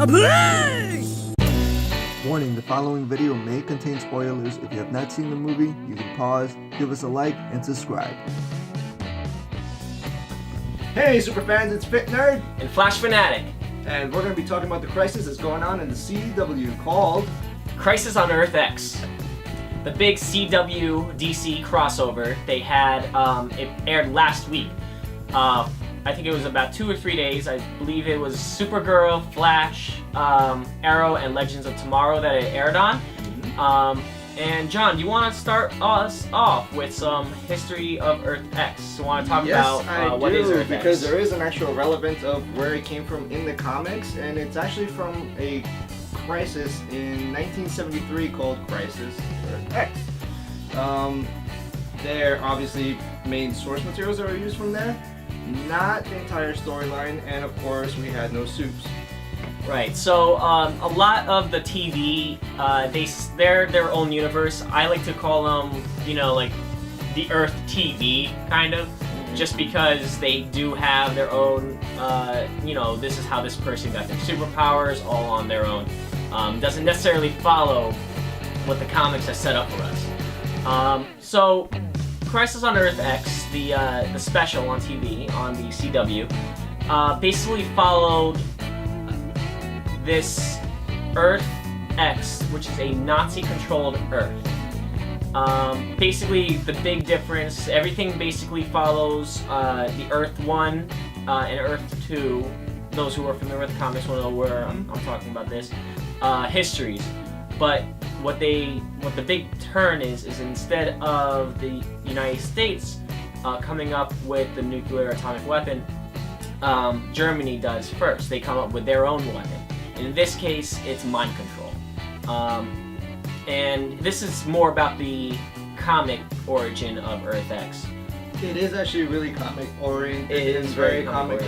Warning, the following video may contain spoilers. If you have not seen the movie, you can pause, give us a like, and subscribe. Hey Superfans, it's Fit Nerd! And Flash Fanatic. And we're going to be talking about the crisis that's going on in the CW called Crisis on Earth X. The big CW DC crossover they had, it aired last week. I think it was about 2 or 3 days. I believe it was Supergirl, Flash, Arrow, and Legends of Tomorrow that it aired on. And John, do you want to start us off with some history of Earth X? So you want to talk about what is Earth X? Because there is an actual relevance of where it came from in the comics, and it's actually from a crisis in 1973 called Crisis Earth X. There are obviously main source materials that were used from there, not the entire storyline, and of course we had no soups. Right, so a lot of the TV, they're their own universe. I like to call them, like the Earth TV, kind of, just because they do have their own, this is how this person got their superpowers, all on their own. Doesn't necessarily follow what the comics have set up for us. So, Crisis on Earth X, the special on TV, on the CW, basically followed this Earth X, which is a Nazi-controlled Earth. Basically, the big difference, everything basically follows the Earth 1 and Earth 2. Those who are familiar with the comics will know where I'm talking about this. Histories. But what the big turn is instead of the United States coming up with the nuclear atomic weapon, Germany does first. They come up with their own weapon. In this case, it's mind control. And this is more about the comic origin of Earth X. It is actually really comic oriented. It is very comic.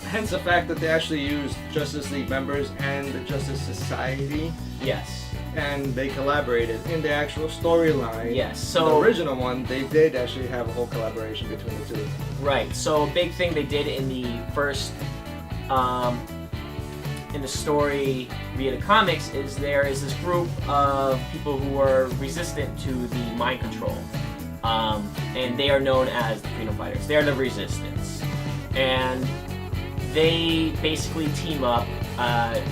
Hence the fact that they actually used Justice League members and the Justice Society. Yes. And they collaborated in the actual storyline. Yes. So the original one, they did actually have a whole collaboration between the two. Right. So a big thing they did in the first, in the story via the comics, is there is this group of people who are resistant to the mind control, and they are known as the Freedom Fighters. They are the Resistance, and they basically team up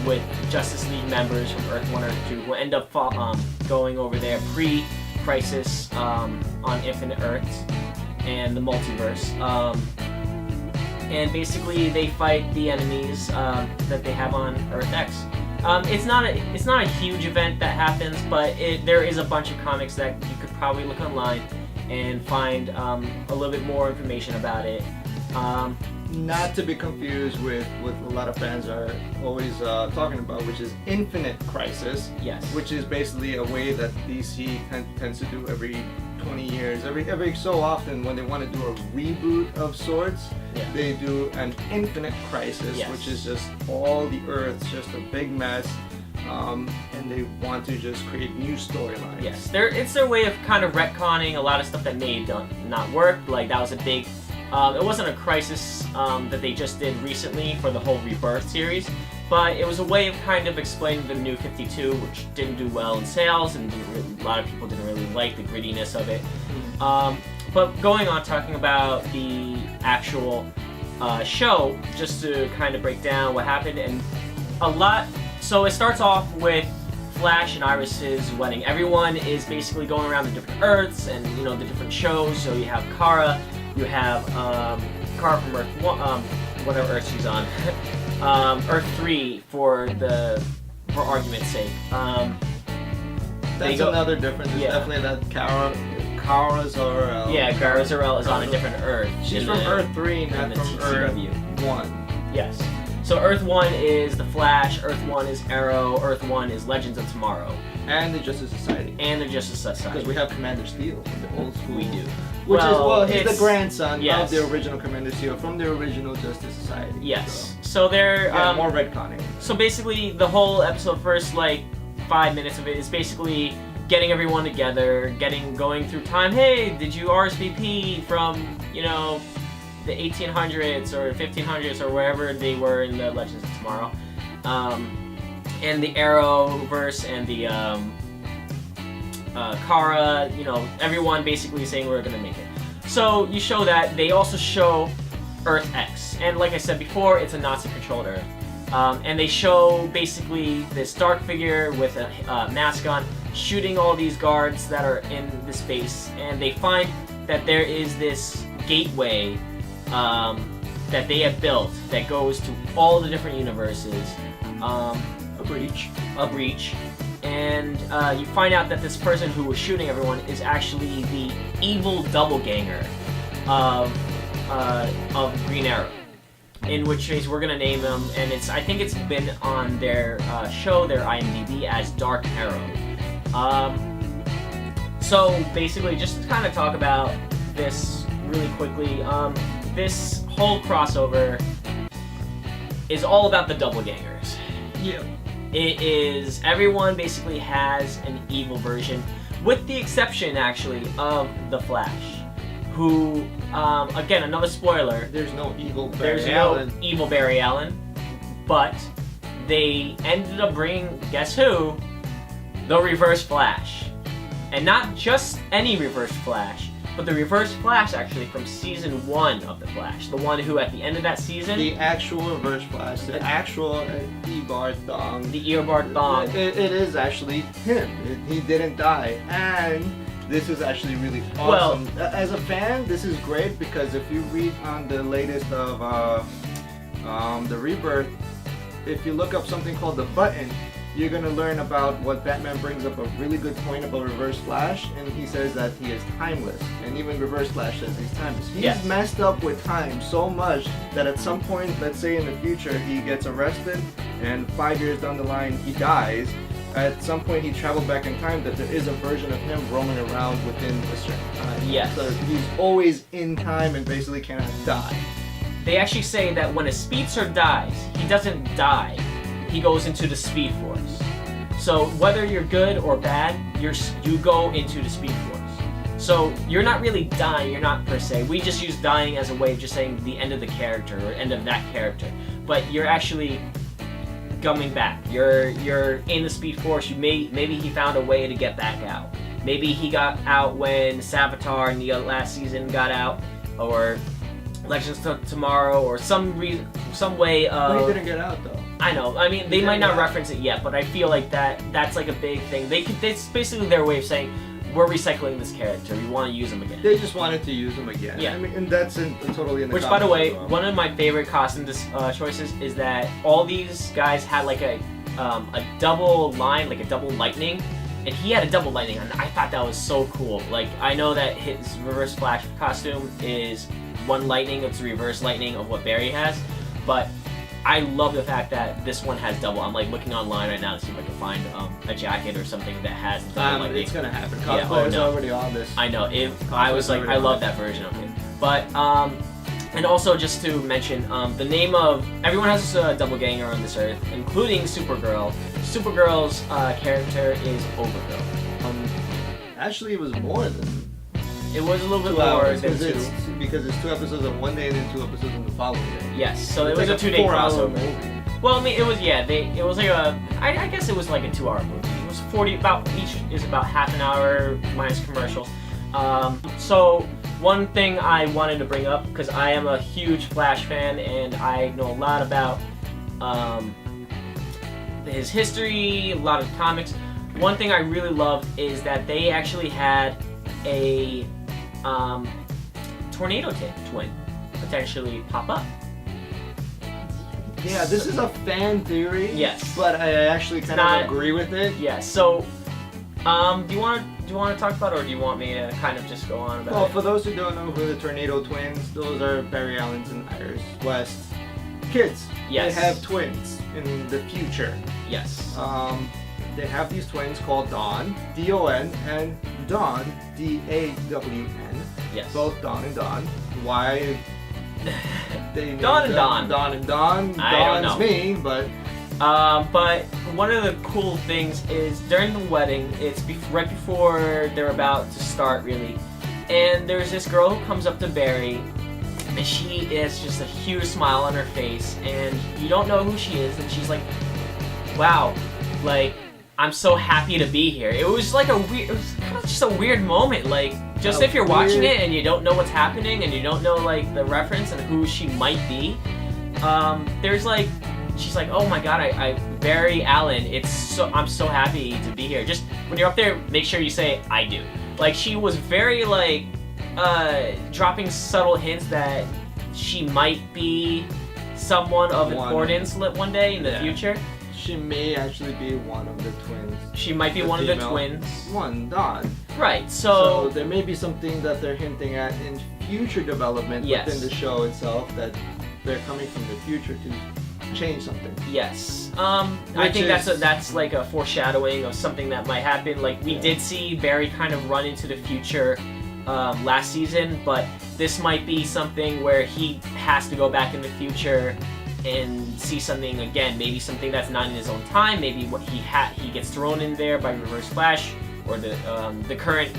with Justice League members from Earth 1 or 2 who end up going over there pre-Crisis on Infinite Earths and the multiverse. And basically they fight the enemies that they have on Earth X. It's not a huge event that happens, but there is a bunch of comics that you could probably look online and find a little bit more information about it. Not to be confused with what a lot of fans are always talking about, which is Infinite Crisis. Yes. Which is basically a way that DC tends to do every 20 years. Every so often when they want to do a reboot of sorts, they do an Infinite Crisis, which is just all the Earth's just a big mess. And they want to just create new storylines. Yes, it's their way of kind of retconning a lot of stuff that may not work. Like that was a big... it wasn't a crisis that they just did recently for the whole Rebirth series, but it was a way of kind of explaining the New 52, which didn't do well in sales, and a lot of people didn't really like the grittiness of it. But going on, talking about the actual show, just to kind of break down what happened, and so it starts off with Flash and Iris's wedding. Everyone is basically going around the different Earths and the different shows. So you have Kara. You have Kara from Earth 1, whatever Earth she's on, Earth 3 for argument's sake. That's another difference. It's definitely that Kara Zor-El. Yeah, Kara Zor-El is on a different Earth. She's from Earth 3, not from Earth 1. Yes. So Earth 1 is the Flash, Earth 1 is Arrow, Earth 1 is Legends of Tomorrow. And the Justice Society. Because we have Commander Steel from the old school. We do. He's the grandson of the original Commander Steel from the original Justice Society. Yes. So they're... more retconning. So basically, the whole episode, first 5 minutes of it, is basically getting everyone together, going through time. Hey, did you RSVP from, the 1800s or 1500s or wherever they were in the Legends of Tomorrow? and the Arrowverse and the Kara, you know, everyone basically saying we're gonna make it. So you show that. They also show Earth X, and like I said before, it's a Nazi-controlled Earth. And they show basically this dark figure with a mask on shooting all these guards that are in this base, and they find that there is this gateway that they have built that goes to all the different universes. A breach. And you find out that this person who was shooting everyone is actually the evil doppelganger of Green Arrow. In which case we're gonna name him, and I think it's been on their show, their IMDb, as Dark Arrow. So basically, just to kind of talk about this really quickly, this whole crossover is all about the doppelgangers. Yeah. It is, everyone basically has an evil version, with the exception actually of the Flash, who, again, another spoiler. There's no evil Barry Allen. Evil Barry Allen, but they ended up bringing, guess who? The Reverse Flash. And not just any Reverse Flash, but the Reverse Flash actually from season 1 of The Flash. The one who at the end of that season... The actual Reverse Flash, the actual Eobard Thawne. The Eobard Thawne. It is actually him. He didn't die. And this is actually really awesome. Well, as a fan, this is great because if you read on the latest of the Rebirth, if you look up something called the Button, you're going to learn about what Batman brings up a really good point about Reverse Flash, and he says that he is timeless. And even Reverse Flash says he's timeless. He's messed up with time so much that at some point, let's say in the future, he gets arrested, and 5 years down the line, he dies. At some point, he traveled back in time that there is a version of him roaming around within a certain time. Yes. So he's always in time and basically cannot die. They actually say that when a speedster dies, he doesn't die. He goes into the Speed Force. So whether you're good or bad, you go into the Speed Force. So you're not really dying, you're not per se. We just use dying as a way of just saying the end of the character or end of that character. But you're actually coming back. You're in the Speed Force. Maybe he found a way to get back out. Maybe he got out when Savitar in the last season got out, or Legends of Tomorrow, or some way of... But he didn't get out though. I know. I mean, they might not reference it yet, but I feel like that's like a big thing. It's basically their way of saying, we're recycling this character. We want to use him again. They just wanted to use him again. Yeah. I mean, and that's totally in the Which, by the way, as well. one of my favorite costume choices is that all these guys had like a double line, like a double lightning, and he had a double lightning, and I thought that was so cool. Like, I know that his Reverse Flash costume is one lightning, it's the reverse lightning of what Barry has, but I love the fact that this one has double. I'm like looking online right now to see if I can find a jacket or something that has double lightning. It's gonna happen. Cosplay is already on this. I know. I was like, I love that version of it. But and also just to mention, the name of everyone has a doppelganger on this earth, including Supergirl. Supergirl's character is Overgirl. Actually, it was more than. It was a little bit 2 more hours, than because it's 2 episodes on one day and then 2 episodes on the following day. Yes, so it was like a 2-day 4-hour crossover. movie. Well, I mean, it was it was like I guess it was like a 2-hour movie. It was 40, each is about half an hour minus commercials. So one thing I wanted to bring up, because I am a huge Flash fan and I know a lot about his history, a lot of comics. One thing I really loved is that they actually had a tornado twin potentially pop up. Yeah, this is a fan theory. Yes, but I actually kind of agree with it. Yes. So, do you want to talk about it, or do you want me to kind of just go on about it? Well, for those who don't know who the Tornado Twins, those are Barry Allen's and Iris West kids. Yes. They have twins in the future. Yes. They have these twins called Dawn, D-O-N, and Dawn, D-A-W-N. Yes. Both Dawn and Dawn. Why they Dawn and Dawn. Dawn and Dawn. I don't Dawn's know. me, but... But one of the cool things is during the wedding, it's right before they're about to start, really, and there's this girl who comes up to Barry, and she is just a huge smile on her face, and you don't know who she is, and she's like, wow, like, I'm so happy to be here. It was like it was kind of just a weird moment. Like, just if you're watching it and you don't know what's happening and you don't know, like, the reference and who she might be, there's, like, she's like, oh my god, I Barry Allen, I'm so happy to be here. Just, when you're up there, make sure you say, I do. Like, she was very, like, dropping subtle hints that she might be someone of importance one day in the future. She may actually be one of the twins. She might be one of the twins. One, Dawn. Right, so there may be something that they're hinting at in future development within the show itself, that they're coming from the future to change something. Yes. I think that's like a foreshadowing of something that might happen. Like, we did see Barry kind of run into the future last season, but this might be something where he has to go back in the future and see something again, maybe something that's not in his own time, maybe what he gets thrown in there by Reverse Flash, or the current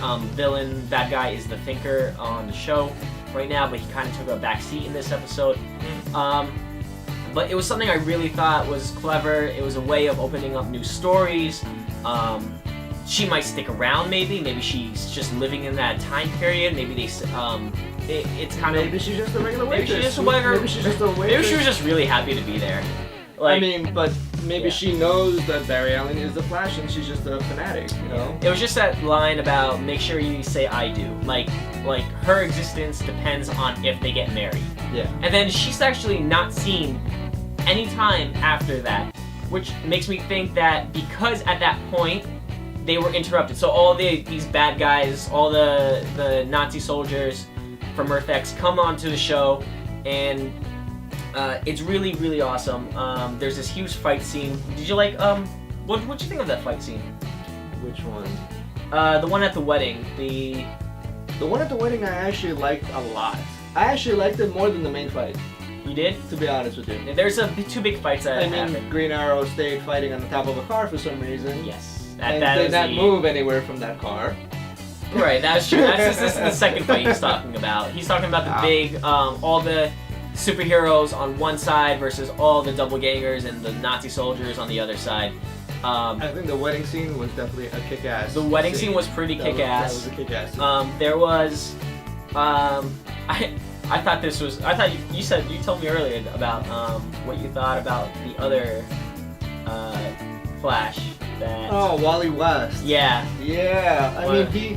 bad guy is the Thinker on the show right now, but he kind of took a back seat in this episode. But it was something I really thought was clever. It was a way of opening up new stories. She might stick around, maybe she's just living in that time period. Maybe it's kind of, maybe she's just a regular waitress. Maybe she's just a waitress. Maybe she was just really happy to be there. Like, I mean, but maybe she knows that Barry Allen is the Flash and she's just a fanatic, you know? It was just that line about make sure you say I do. Like her existence depends on if they get married. Yeah. And then she's actually not seen any time after that, which makes me think that because at that point they were interrupted. So all these bad guys, all the Nazi soldiers from Earth X come onto the show, and it's really, really awesome. There's this huge fight scene. Did you like, what'd you think of that fight scene? Which one? The one at the wedding. The one at the wedding I actually liked a lot. I actually liked it more than the main fight. You did? To be honest with you. There's two big fights that happened. Green Arrow stayed fighting on the top of a car for some reason. Yes. And did not move anywhere from that car. Right, that's true. This is the second fight he's talking about. He's talking about the big, all the superheroes on one side versus all the doppelgangers and the Nazi soldiers on the other side. I think the wedding scene was definitely a kick-ass. The wedding scene was pretty kick-ass. That was a kick-ass scene. There was, I thought this was. I thought you told me earlier about what you thought about the other Flash. Oh, Wally West. Yeah. Yeah. I mean,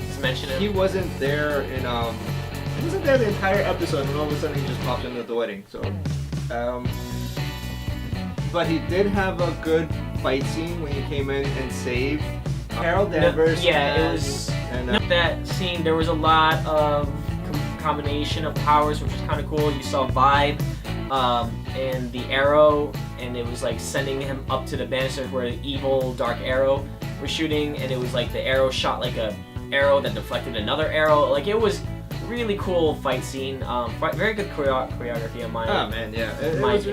he wasn't there in he wasn't there the entire episode, and all of a sudden he just popped into the wedding. So, but he did have a good fight scene when he came in and saved Carol Danvers. It was. That scene, there was a lot of combination of powers, which was kind of cool. You saw Vibe and the Arrow, and it was like sending him up to the banisters where the evil Dark Arrow was shooting, and it was like the arrow shot like a arrow that deflected another arrow. Like, it was really cool fight scene. Very good choreography on my it was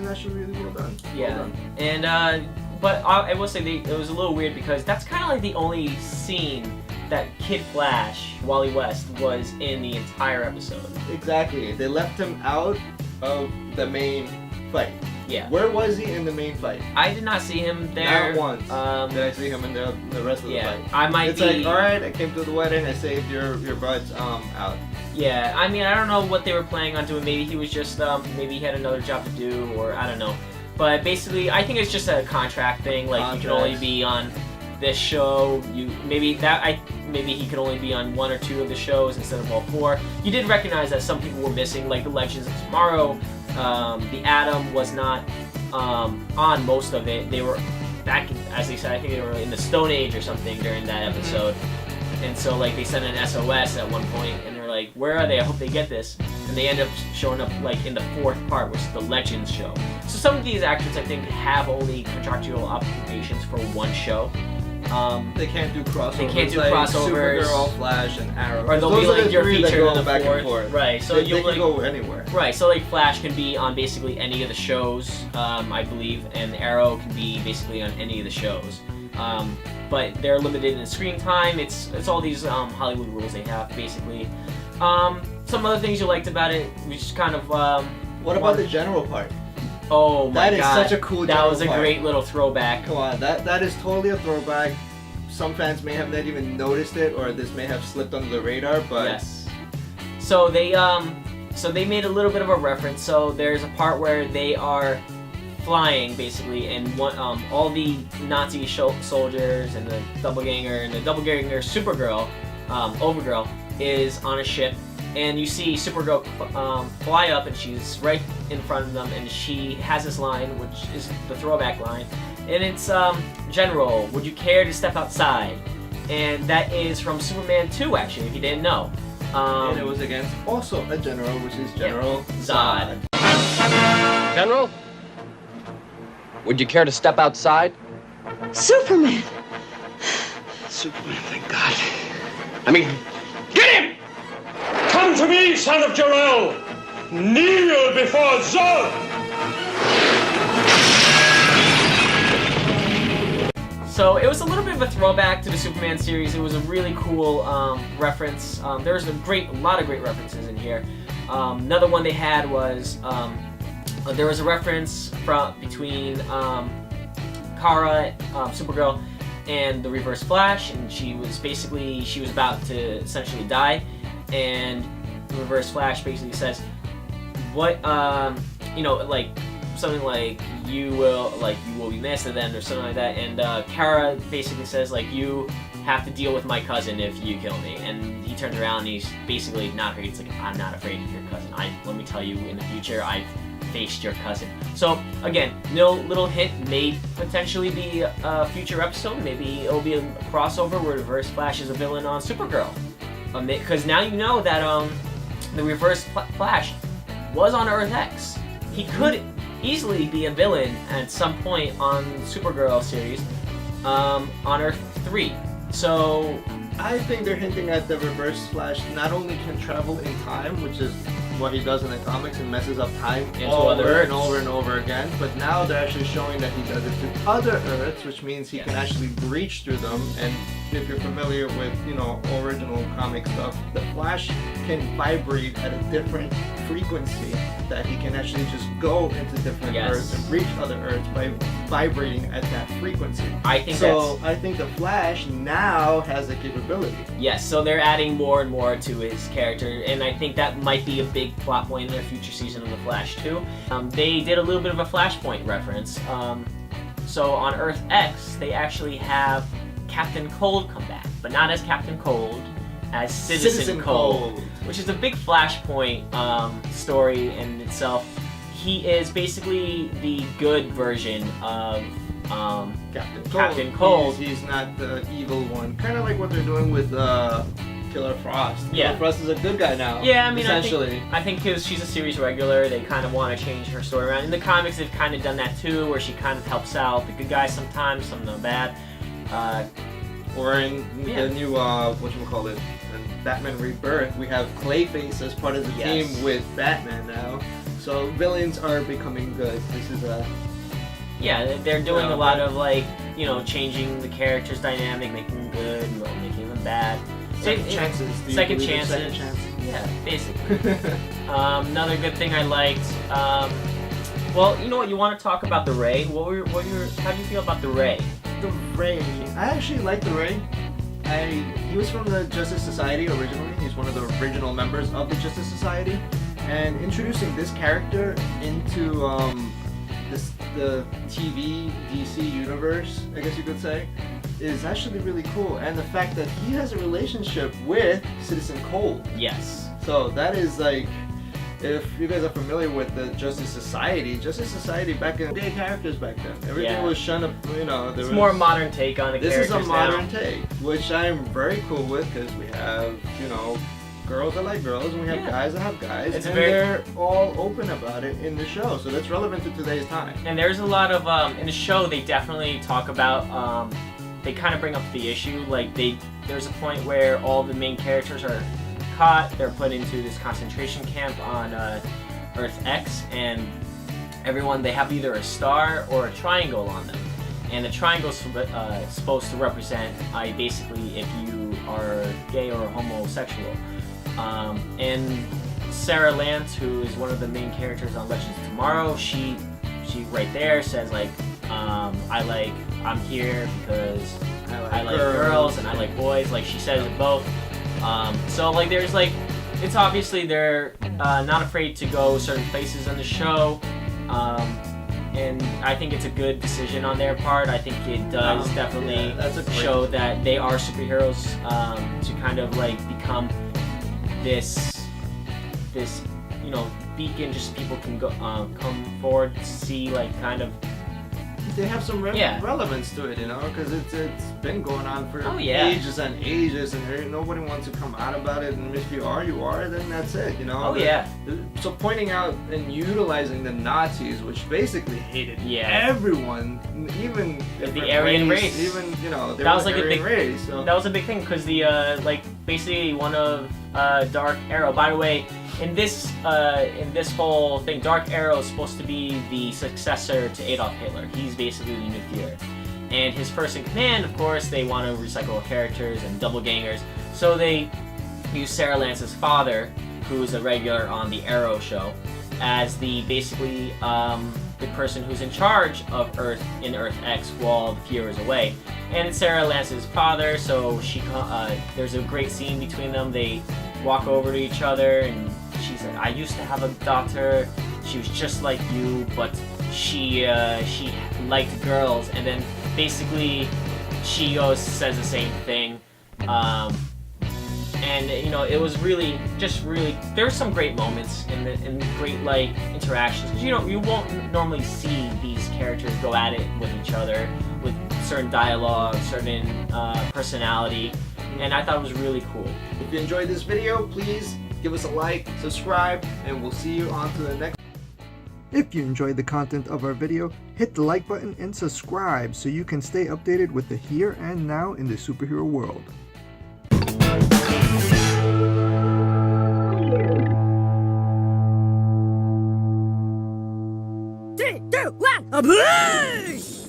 actually really well done. Yeah. Well done. And but I will say it was a little weird because that's kind of like the only scene that Kid Flash, Wally West, was in the entire episode. Exactly. They left him out of the main fight. Yeah. Where was he in the main fight? I did not see him there. Not once did I see him in the rest of the fight. It's like, alright, I came to the wedding, I saved your buds out. Yeah, I mean, I don't know what they were planning on doing. Maybe he was just, maybe he had another job to do, or I don't know. But basically, I think it's just a contract thing. Like, you can only be on this show. Maybe he could only be on one or two of the shows instead of all four. You did recognize that some people were missing, like the Legends of Tomorrow. The Atom was not on most of it. They were back, as they said, I think they were in the Stone Age or something during that episode. And so, like, they sent an SOS at one point, and they're like, where are they? I hope they get this. And they end up showing up, like, in the fourth part, which is the Legends show. So some of these actors, I think, have only contractual obligations for one show. They can't do crossovers. They can't do like crossovers. Supergirl, Flash, and Arrow. Or they'll be like your feature in the back fourth. And forth. Right. So they you'll can go anywhere. Right. So like Flash can be on basically any of the shows, I believe, and Arrow can be basically on any of the shows. But they're limited in screen time. It's all these Hollywood rules they have basically. Some other things you liked about it, which kind of. What about the general part? Oh my god. That is such a cool That was a part. great little throwback. Come on, that is totally a throwback. Some fans may have not even noticed it, or this may have slipped under the radar, but Yes. So they made a little bit of a reference. So there's a part where they are flying basically, and all the Nazi soldiers and the doppelganger Supergirl, Overgirl, is on a ship, and you see Supergirl fly up, and she's right in front of them, and she has this line, which is the throwback line, and it's General, would you care to step outside? And that is from Superman 2, actually, if you didn't know. and it was against also a general, which is General Zod. General, would you care to step outside? Superman! Superman, thank God. I mean, get him! Come to me, son of Jor-El! Kneel before Zod! So it was a little bit of a throwback to the Superman series. It was a really cool reference. There was a lot of great references in here. Another one they had was there was a reference between Kara, Supergirl, and the Reverse Flash, and she was about to essentially die, and the Reverse Flash basically says, "What like something like you will be missed," and then or something like that, and Kara basically says like, "You have to deal with my cousin if you kill me," and he turns around and he's basically not afraid. He's like, "I'm not afraid of your cousin. Let me tell you, in the future, I've faced your cousin." So again, little hint, may potentially be a future episode. Maybe it'll be a crossover where Reverse Flash is a villain on Supergirl, because now you know that the Reverse Flash was on Earth X. He could easily be a villain at some point on Supergirl series on Earth 3. So I think they're hinting at the Reverse Flash not only can travel in time, which is what he does in the comics and messes up time Into over other Earths. and over and over again, but now they're actually showing that he does it to other Earths, which means he can actually breach through them. And if you're familiar with, original comic stuff, the Flash can vibrate at a different frequency, that he can actually just go into different Earths and reach other Earths by vibrating at that frequency. I think the Flash now has the capability. Yes, so they're adding more and more to his character, and I think that might be a big plot point in a future season of The Flash too. They did a little bit of a Flashpoint reference. So on Earth X, they actually have Captain Cold come back, but not as Captain Cold, as Citizen Cold, which is a big Flashpoint story in itself. He is basically the good version of Captain Cold. He's not the evil one. Kind of like what they're doing with Killer Frost. Yeah. Killer Frost is a good guy now. Yeah, I mean, essentially. I think because she's a series regular, they kind of want to change her story around. In the comics, they've kind of done that too, where she kind of helps out the good guys sometimes, some of them bad. Or in the new, in Batman Rebirth, we have Clayface as part of the team with Batman now. So villains are becoming good. This is a... Yeah, they're doing a lot of changing the characters' dynamic, making them good, making them bad. Second chances. Second chances. Yeah, basically. Another good thing I liked. Well, you know what? You want to talk about the Ray? How do you feel about the Ray? The Ray. I actually like the Ray. He was from the Justice Society originally. He's one of the original members of the Justice Society, and introducing this character into the TV DC universe, I guess you could say, is actually really cool. And the fact that he has a relationship with Citizen Cold. Yes. So that is like, if you guys are familiar with the Justice Society back in the day, characters back then, everything was shunned up, It's more a modern take on the characters. This is a modern take, which I'm very cool with, because we have, girls that like girls, and we have guys that have guys, and they're all open about it in the show, so that's relevant to today's time. And there's a lot of, in the show, they definitely talk about, they kind of bring up the issue, like there's a point where all the main characters are caught, they're put into this concentration camp on Earth X, and they have either a star or a triangle on them, and the triangle is supposed to represent basically if you are gay or homosexual. And Sarah Lance, who is one of the main characters on Legends of Tomorrow, she she right there says like, I'm here because I like girls and I like boys. Like she says it both. So like there's like, it's obviously they're not afraid to go certain places in the show. And I think it's a good decision on their part. I think it does definitely show that they are superheroes to kind of like become this you know, beacon. Just people can go come forward to see like kind of. They have some relevance to it, you know, because it's been going on for ages and ages, and nobody wants to come out about it. And if you are, then that's it, you know. So pointing out and utilizing the Nazis, which basically hated everyone, even the Aryan race, even you know, that was like a big race. So. That was a big thing because the like basically one of Dark Arrow. By the way. In this whole thing, Dark Arrow is supposed to be the successor to Adolf Hitler. He's basically the new Führer. And his first in command, of course, they want to recycle characters and double gangers. So they use Sarah Lance's father, who's a regular on the Arrow show, as the basically the person who's in charge of Earth in Earth X while the Führer is away. And it's Sarah Lance's father, so she there's a great scene between them. They walk over to each other and she's like, I used to have a daughter, she was just like you, but she liked girls. And then basically she says the same thing. And you know, it was really there's some great moments and great like interactions, because you won't normally see these characters go at it with each other with certain dialogue, certain personality, and I thought it was really cool. If you enjoyed this video, please give us a like, subscribe, and we'll see you on to the next. If you enjoyed the content of our video, hit the like button and subscribe so you can stay updated with the here and now in the superhero world. 3, 2, 1, a push!